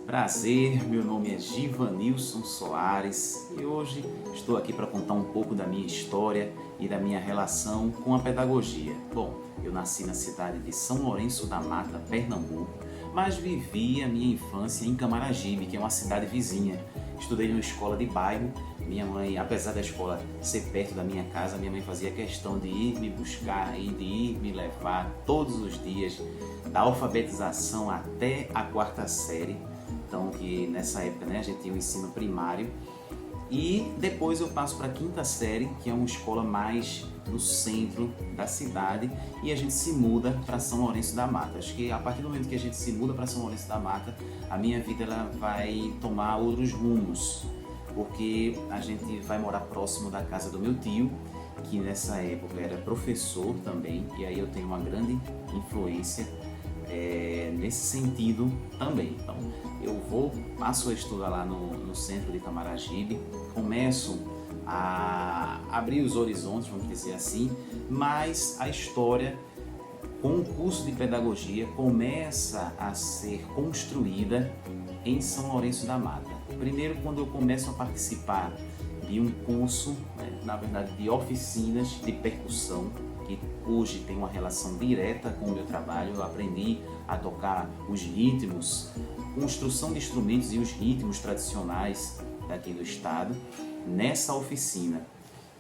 Prazer, meu nome é Givanilson Soares e hoje estou aqui para contar um pouco da minha história e da minha relação com a pedagogia. Bom, eu nasci na cidade de São Lourenço da Mata, Pernambuco, mas vivi a minha infância em Camaragibe, que é uma cidade vizinha. Estudei numa escola de bairro. Minha mãe, apesar da escola ser perto da minha casa, minha mãe fazia questão de ir me buscar e de ir me levar todos os dias, da alfabetização até a quarta série. Então, que nessa época, né, a gente tinha o ensino primário. E depois eu passo para a quinta série, que é uma escola mais no centro da cidade, e a gente se muda para São Lourenço da Mata. Acho que a partir do momento que a gente se muda para São Lourenço da Mata, a minha vida ela vai tomar outros rumos, porque a gente vai morar próximo da casa do meu tio, que nessa época era professor também, e aí eu tenho uma grande influência nesse sentido também. Então, passo a estudar lá no centro de Camaragibe, começo a abrir os horizontes, vamos dizer assim, mas a história com o curso de pedagogia começa a ser construída em São Lourenço da Mata. Primeiro, quando eu começo a participar de um curso, né, na verdade de oficinas de percussão, que hoje tem uma relação direta com o meu trabalho. Eu aprendi a tocar os ritmos, construção de instrumentos e os ritmos tradicionais daqui do estado, nessa oficina.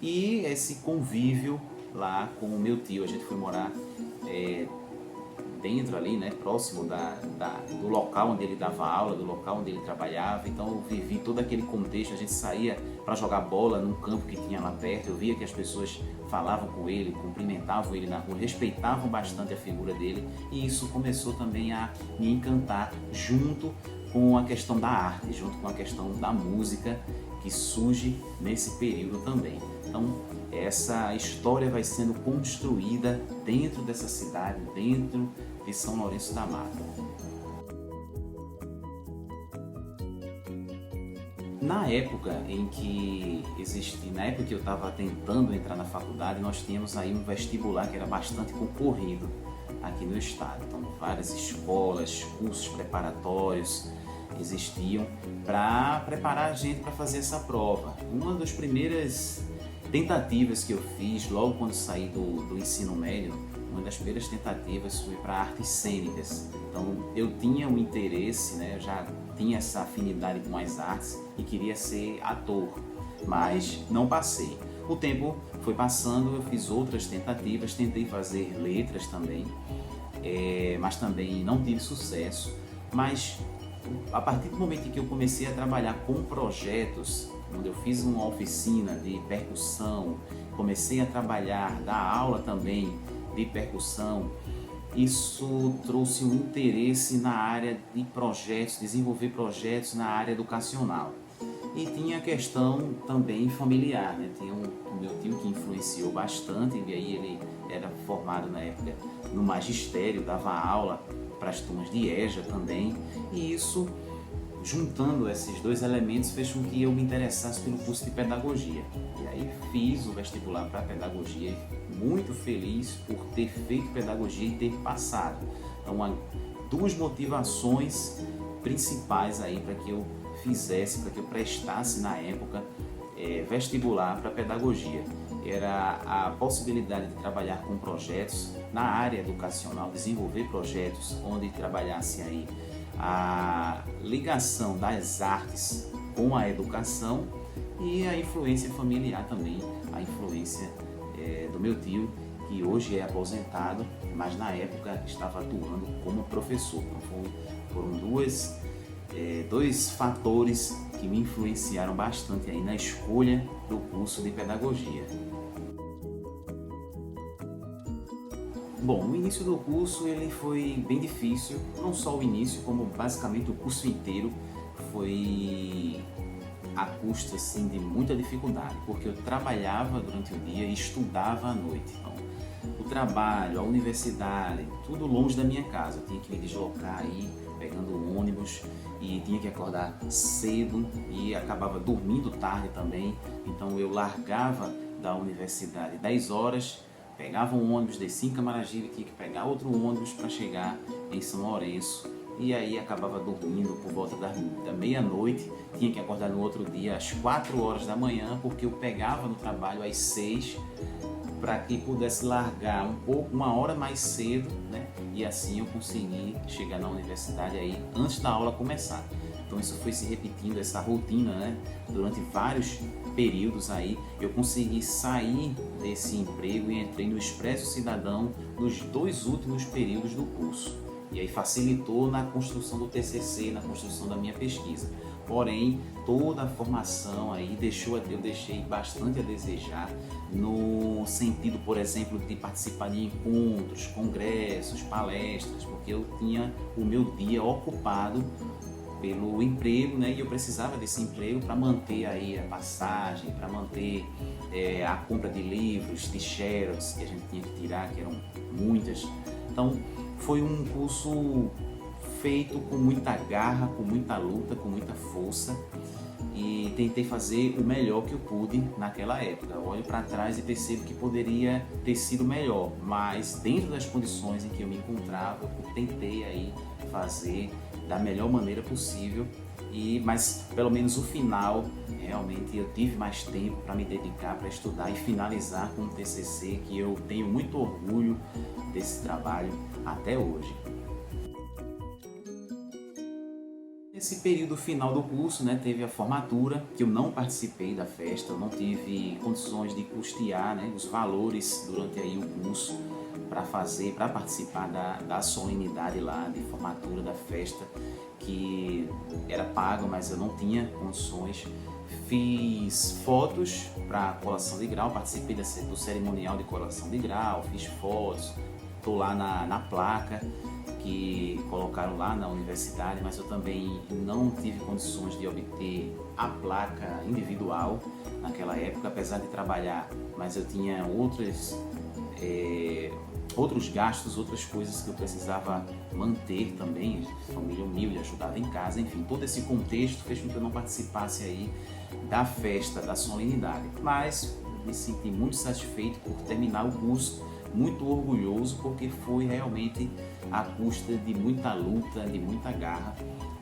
E esse convívio lá com o meu tio, a gente foi morar dentro ali, né, próximo do local onde ele dava aula, do local onde ele trabalhava. Então eu vivi todo aquele contexto. A gente saía para jogar bola num campo que tinha lá perto. Eu via que as pessoas falavam com ele, cumprimentavam ele na rua, respeitavam bastante a figura dele, e isso começou também a me encantar, junto com a questão da arte, junto com a questão da música que surge nesse período também. Então, essa história vai sendo construída dentro dessa cidade, dentro de São Lourenço da Mata. Na época na época que eu estava tentando entrar na faculdade, nós tínhamos aí um vestibular que era bastante concorrido aqui no estado. Então, várias escolas, cursos preparatórios existiam para preparar a gente para fazer essa prova. Uma das primeiras tentativas que eu fiz logo quando saí do ensino médio, uma das primeiras tentativas foi para artes cênicas. Então eu tinha um interesse, né, eu já tinha essa afinidade com as artes e queria ser ator, mas não passei. O tempo foi passando, eu fiz outras tentativas, tentei fazer letras também, mas também não tive sucesso. Mas a partir do momento em que eu comecei a trabalhar com projetos, onde eu fiz uma oficina de percussão, comecei a trabalhar, dar aula também de percussão, isso trouxe um interesse na área de projetos, desenvolver projetos na área educacional. E tinha a questão também familiar, né? Tinha o meu tio que influenciou bastante, e aí ele era formado na época no magistério, dava aula para as turmas de EJA também, e isso, juntando esses dois elementos, fez com que eu me interessasse pelo curso de pedagogia. E aí fiz o vestibular para pedagogia, muito feliz por ter feito pedagogia e ter passado. Então, duas motivações principais aí para que eu fizesse, para que eu prestasse na época vestibular para pedagogia. Era a possibilidade de trabalhar com projetos na área educacional, desenvolver projetos onde trabalhasse aí a ligação das artes com a educação, e a influência familiar também, a influência do meu tio, que hoje é aposentado, mas na época estava atuando como professor. Então foram dois fatores que me influenciaram bastante aí na escolha do curso de pedagogia. Bom, o início do curso ele foi bem difícil, não só o início, como basicamente o curso inteiro foi à custa assim, de muita dificuldade, porque eu trabalhava durante o dia e estudava à noite. Então, o trabalho, a universidade, tudo longe da minha casa. Eu tinha que me deslocar aí, pegando o ônibus, e tinha que acordar cedo e acabava dormindo tarde também. Então eu largava da universidade 10 horas, pegava um ônibus, descia em Camaragibe, tinha que pegar outro ônibus para chegar em São Lourenço e aí acabava dormindo por volta da meia-noite, tinha que acordar no outro dia às 4 horas da manhã, porque eu pegava no trabalho às 6, para que pudesse largar um pouco, uma hora mais cedo, né? E assim eu consegui chegar na universidade aí antes da aula começar. Então isso foi se repetindo, essa rotina, né? Durante vários períodos aí, eu consegui sair desse emprego e entrei no Expresso Cidadão nos 2 últimos períodos do curso. E aí facilitou na construção do TCC, na construção da minha pesquisa. Porém, toda a formação aí eu deixei bastante a desejar no sentido, por exemplo, de participar de encontros, congressos, palestras, porque eu tinha o meu dia ocupado pelo emprego, né? E eu precisava desse emprego para manter aí a passagem, para manter a compra de livros, de xerox que a gente tinha que tirar, que eram muitas. Então, foi um curso feito com muita garra, com muita luta, com muita força, e tentei fazer o melhor que eu pude naquela época. Eu olho para trás e percebo que poderia ter sido melhor, mas dentro das condições em que eu me encontrava, eu tentei aí fazer da melhor maneira possível, mas pelo menos o final, realmente eu tive mais tempo para me dedicar, para estudar e finalizar com um TCC que eu tenho muito orgulho desse trabalho até hoje. Nesse período final do curso, né, teve a formatura, que eu não participei da festa, eu não tive condições de custear, né, os valores durante aí o curso para participar da solenidade lá de formatura da festa, que era pago, mas eu não tinha condições. Fiz fotos para colação de grau, participei do cerimonial de colação de grau, fiz fotos, estou lá na placa que colocaram lá na universidade, mas eu também não tive condições de obter a placa individual naquela época, apesar de trabalhar, mas eu tinha outros gastos, outras coisas que eu precisava manter também, família humilde, ajudava em casa, enfim, todo esse contexto fez com que eu não participasse aí da festa, da solenidade, mas me senti muito satisfeito por terminar o curso, muito orgulhoso, porque foi realmente à custa de muita luta, de muita garra,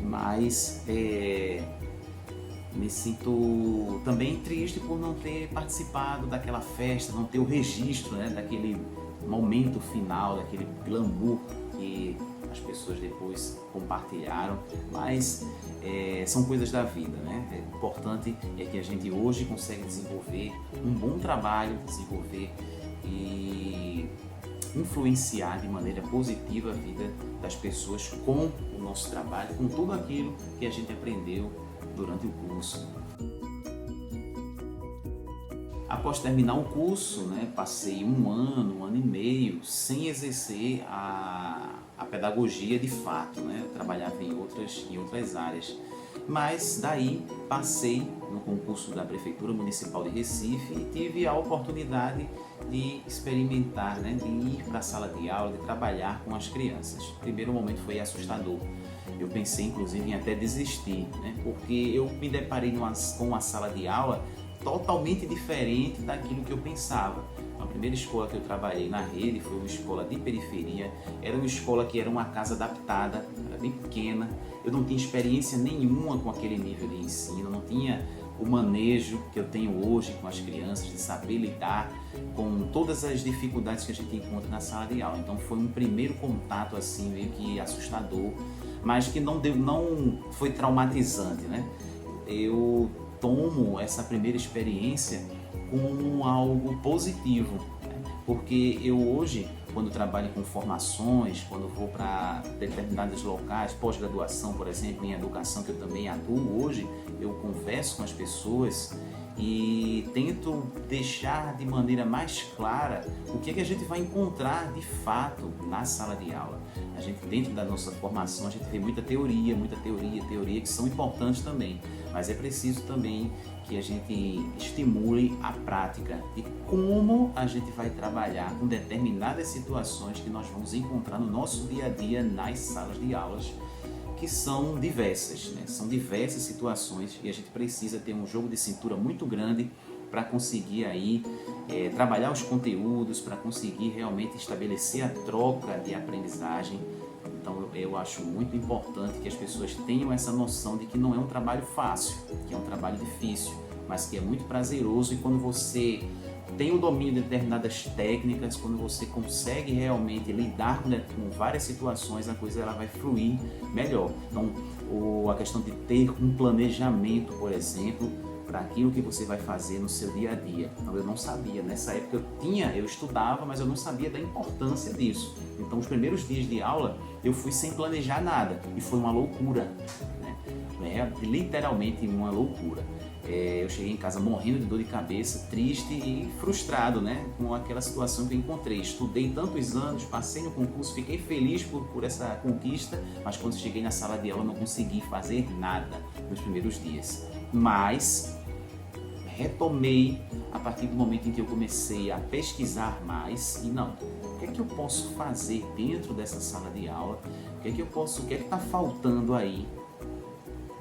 mas me sinto também triste por não ter participado daquela festa, não ter o registro, né, daquele momento final, daquele glamour que as pessoas depois compartilharam, mas são coisas da vida, né? O importante é que a gente hoje consegue desenvolver um bom trabalho, desenvolver e influenciar de maneira positiva a vida das pessoas com o nosso trabalho, com tudo aquilo que a gente aprendeu durante o curso. Após terminar o curso, né, passei um ano e meio sem exercer a pedagogia de fato, né? Eu trabalhava em outras áreas. Mas daí passei no concurso da Prefeitura Municipal de Recife e tive a oportunidade de experimentar, né, de ir para a sala de aula, de trabalhar com as crianças. O primeiro momento foi assustador. Eu pensei inclusive em até desistir, né, porque eu me deparei com uma sala de aula totalmente diferente daquilo que eu pensava. A primeira escola que eu trabalhei na rede foi uma escola de periferia, era uma escola que era uma casa adaptada, era bem pequena, eu não tinha experiência nenhuma com aquele nível de ensino, não tinha o manejo que eu tenho hoje com as crianças, de saber lidar com todas as dificuldades que a gente encontra na sala de aula. Então foi um primeiro contato assim meio que assustador, mas que não foi traumatizante, né? Eu tomo essa primeira experiência como algo positivo, né? Porque eu hoje, quando trabalho com formações, quando vou para determinados locais, pós-graduação, por exemplo, em educação, que eu também atuo hoje, eu converso com as pessoas e tento deixar de maneira mais clara o que é que a gente vai encontrar de fato na sala de aula. A gente, dentro da nossa formação, a gente vê muita teoria que são importantes também, mas é preciso também que a gente estimule a prática de como a gente vai trabalhar com determinadas situações que nós vamos encontrar no nosso dia a dia nas salas de aulas, que são diversas, né? São diversas situações e a gente precisa ter um jogo de cintura muito grande para conseguir aí trabalhar os conteúdos, para conseguir realmente estabelecer a troca de aprendizagem. Então, Então eu acho muito importante que as pessoas tenham essa noção de que não é um trabalho fácil, que é um trabalho difícil, mas que é muito prazeroso, e quando você tem o domínio de determinadas técnicas, quando você consegue realmente lidar com várias situações, a coisa ela vai fluir melhor. Então a questão de ter um planejamento, por exemplo, para aquilo que você vai fazer no seu dia a dia. Então eu não sabia, nessa época eu estudava, mas eu não sabia da importância disso. Então os primeiros dias de aula eu fui sem planejar nada e foi uma loucura, né? É literalmente uma loucura. Eu cheguei em casa morrendo de dor de cabeça, triste e frustrado, né, com aquela situação que eu encontrei. Estudei tantos anos, passei no concurso, fiquei feliz por essa conquista, mas quando cheguei na sala de aula não consegui fazer nada nos primeiros dias. Mas retomei a partir do momento em que eu comecei a pesquisar mais e não, o que é que eu posso fazer dentro dessa sala de aula, o que é que está faltando aí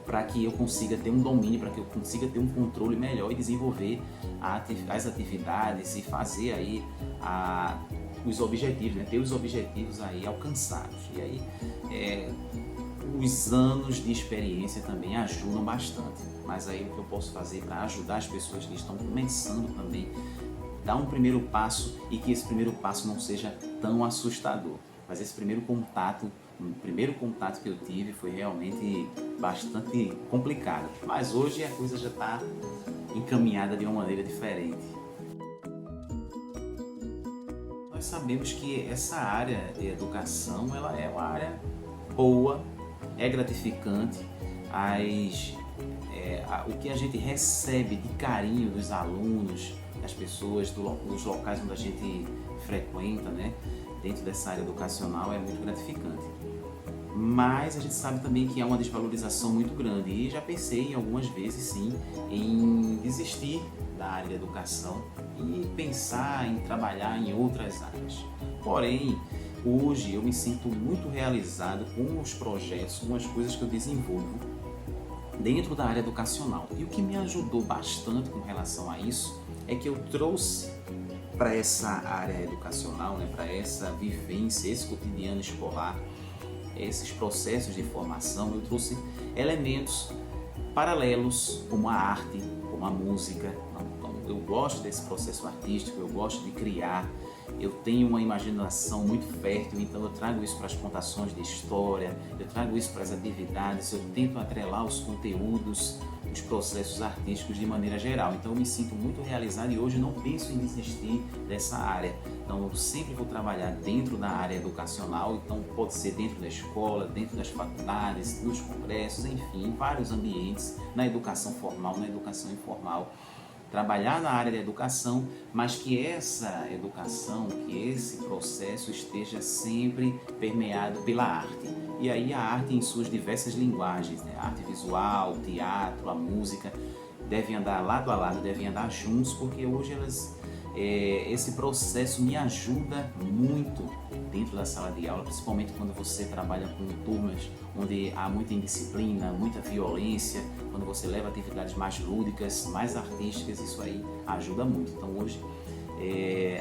para que eu consiga ter um domínio, para que eu consiga ter um controle melhor e desenvolver as atividades e fazer aí os objetivos, né? Ter os objetivos aí alcançados. E aí os anos de experiência também ajudam bastante, mas aí o que eu posso fazer para ajudar as pessoas que estão começando também, dar um primeiro passo e que esse primeiro passo não seja tão assustador. Mas esse primeiro contato que eu tive foi realmente bastante complicado. Mas hoje a coisa já está encaminhada de uma maneira diferente. Nós sabemos que essa área de educação ela é uma área boa, é gratificante, o que a gente recebe de carinho dos alunos, das pessoas, dos locais onde a gente frequenta, né, dentro dessa área educacional é muito gratificante. Mas a gente sabe também que há uma desvalorização muito grande e já pensei algumas vezes sim em desistir da área de educação e pensar em trabalhar em outras áreas. Porém, hoje eu me sinto muito realizado com os projetos, com as coisas que eu desenvolvo dentro da área educacional. E o que me ajudou bastante com relação a isso é que eu trouxe para essa área educacional, né, para essa vivência, esse cotidiano escolar, esses processos de formação, eu trouxe elementos paralelos como a arte, como a música. Então, eu gosto desse processo artístico, eu gosto de criar, eu tenho uma imaginação muito fértil, então eu trago isso para as contações de história, eu trago isso para as atividades, eu tento atrelar os conteúdos, os processos artísticos de maneira geral. Então eu me sinto muito realizado e hoje não penso em desistir dessa área. Então eu sempre vou trabalhar dentro da área educacional, então pode ser dentro da escola, dentro das faculdades, nos congressos, enfim, em vários ambientes, na educação formal, na educação informal. Trabalhar na área da educação, mas que essa educação, que esse processo esteja sempre permeado pela arte. E aí a arte em suas diversas linguagens, né? A arte visual, o teatro, a música, devem andar lado a lado, devem andar juntos, porque hoje esse processo me ajuda muito dentro da sala de aula, principalmente quando você trabalha com turmas onde há muita indisciplina, muita violência, quando você leva atividades mais lúdicas, mais artísticas, isso aí ajuda muito. Então hoje,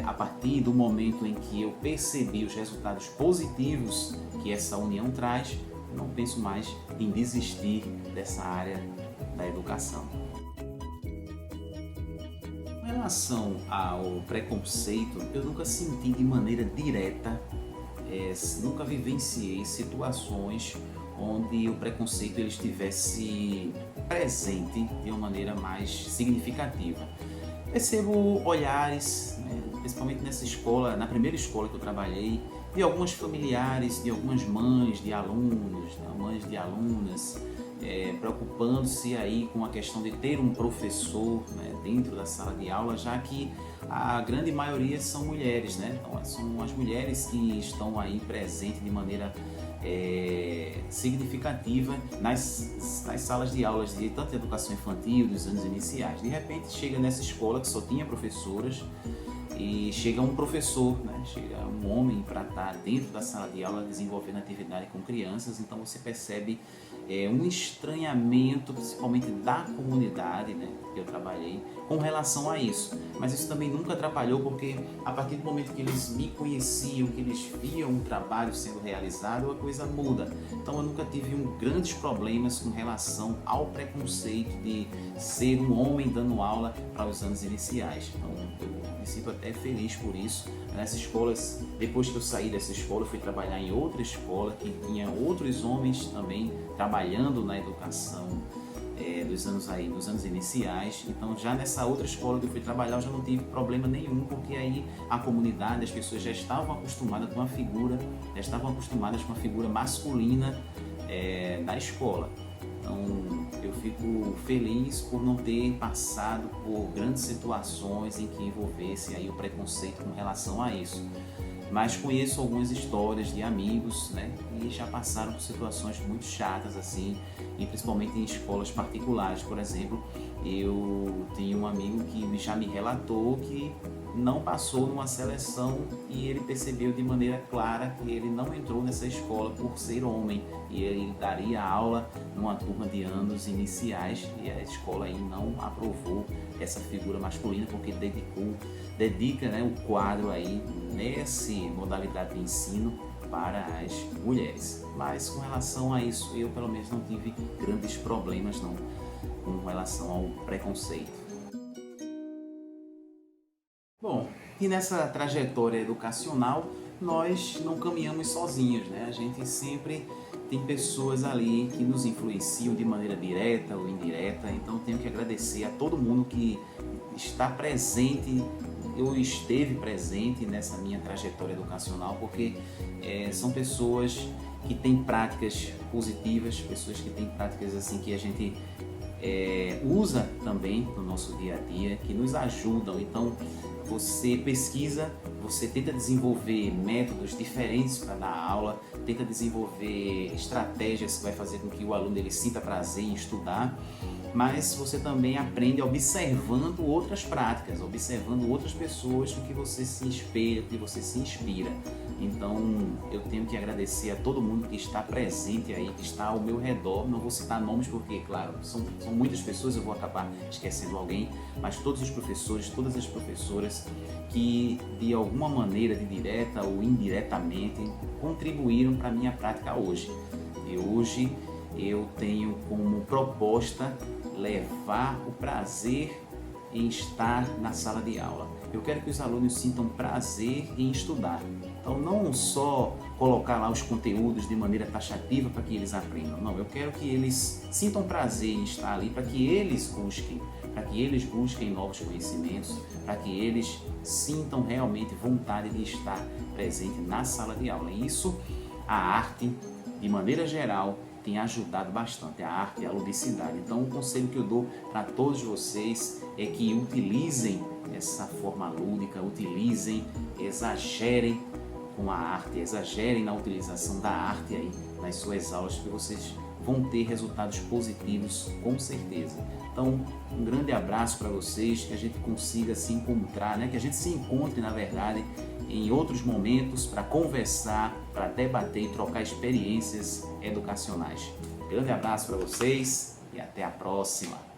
a partir do momento em que eu percebi os resultados positivos que essa união traz, eu não penso mais em desistir dessa área da educação. Em relação ao preconceito, eu nunca senti de maneira direta, nunca vivenciei situações onde o preconceito ele estivesse presente de uma maneira mais significativa. Percebo olhares, né, principalmente nessa escola, na primeira escola que eu trabalhei, de alguns familiares, de algumas mães de alunos, né, mães de alunas, preocupando-se aí com a questão de ter um professor, né, dentro da sala de aula, já que a grande maioria são mulheres, né? Então são as mulheres que estão aí presentes de maneira significativa nas salas de aulas de tanto de educação infantil, dos anos iniciais. De repente chega nessa escola que só tinha professoras e chega um professor, né? Chega um homem para estar dentro da sala de aula desenvolvendo atividade com crianças, então você percebe um estranhamento, principalmente da comunidade, né, que eu trabalhei, com relação a isso. Mas isso também nunca atrapalhou, porque a partir do momento que eles me conheciam, que eles viam um trabalho sendo realizado, a coisa muda. Então eu nunca tive grandes problemas com relação ao preconceito de ser um homem dando aula para os anos iniciais. Então eu me sinto até feliz por isso. Nessas escolas, depois que eu saí dessa escola, eu fui trabalhar em outra escola que tinha outros homens também trabalhando na educação nos anos iniciais. Então já nessa outra escola que eu fui trabalhar, eu já não tive problema nenhum, porque aí a comunidade, as pessoas já estavam acostumadas com uma figura masculina na escola. Então eu fico feliz por não ter passado por grandes situações em que envolvesse aí o preconceito com relação a isso. Mas conheço algumas histórias de amigos, né, que já passaram por situações muito chatas assim, e principalmente em escolas particulares. Por exemplo, eu tenho um amigo que já me relatou que não passou numa seleção e ele percebeu de maneira clara que ele não entrou nessa escola por ser homem, e ele daria aula numa turma de anos iniciais e a escola aí não aprovou essa figura masculina, porque dedica, né, o quadro aí nessa modalidade de ensino para as mulheres. Mas com relação a isso, eu pelo menos não tive grandes problemas não com relação ao preconceito. Bom, e nessa trajetória educacional nós não caminhamos sozinhos, né? A gente sempre tem pessoas ali que nos influenciam de maneira direta ou indireta, então tenho que agradecer a todo mundo que está presente ou esteve presente nessa minha trajetória educacional, porque são pessoas que têm práticas positivas, pessoas que têm práticas assim que a gente usa também no nosso dia a dia, que nos ajudam. Então você pesquisa, você tenta desenvolver métodos diferentes para dar aula, tenta desenvolver estratégias que vai fazer com que o aluno ele sinta prazer em estudar, mas você também aprende observando outras práticas, observando outras pessoas com que você se espelha, que você se inspira. Então eu tenho que agradecer a todo mundo que está presente aí, que está ao meu redor. Não vou citar nomes porque, claro, são muitas pessoas, eu vou acabar esquecendo alguém, mas todos os professores, todas as professoras que de alguma maneira, de direta ou indiretamente, contribuíram para a minha prática hoje. E hoje eu tenho como proposta levar o prazer em estar na sala de aula. Eu quero que os alunos sintam prazer em estudar. Então não só colocar lá os conteúdos de maneira taxativa para que eles aprendam, não, eu quero que eles sintam prazer em estar ali, para que eles busquem novos conhecimentos, para que eles sintam realmente vontade de estar presente na sala de aula. E isso, a arte, de maneira geral, tem ajudado bastante, a arte e a ludicidade. Então o conselho que eu dou para todos vocês é que utilizem essa forma lúdica, exagerem com a arte, exagerem na utilização da arte aí nas suas aulas, que vocês vão ter resultados positivos com certeza. Então um grande abraço para vocês, que a gente consiga se encontrar, né? Que a gente se encontre na verdade em outros momentos para conversar, para debater e trocar experiências educacionais. Grande abraço para vocês e até a próxima!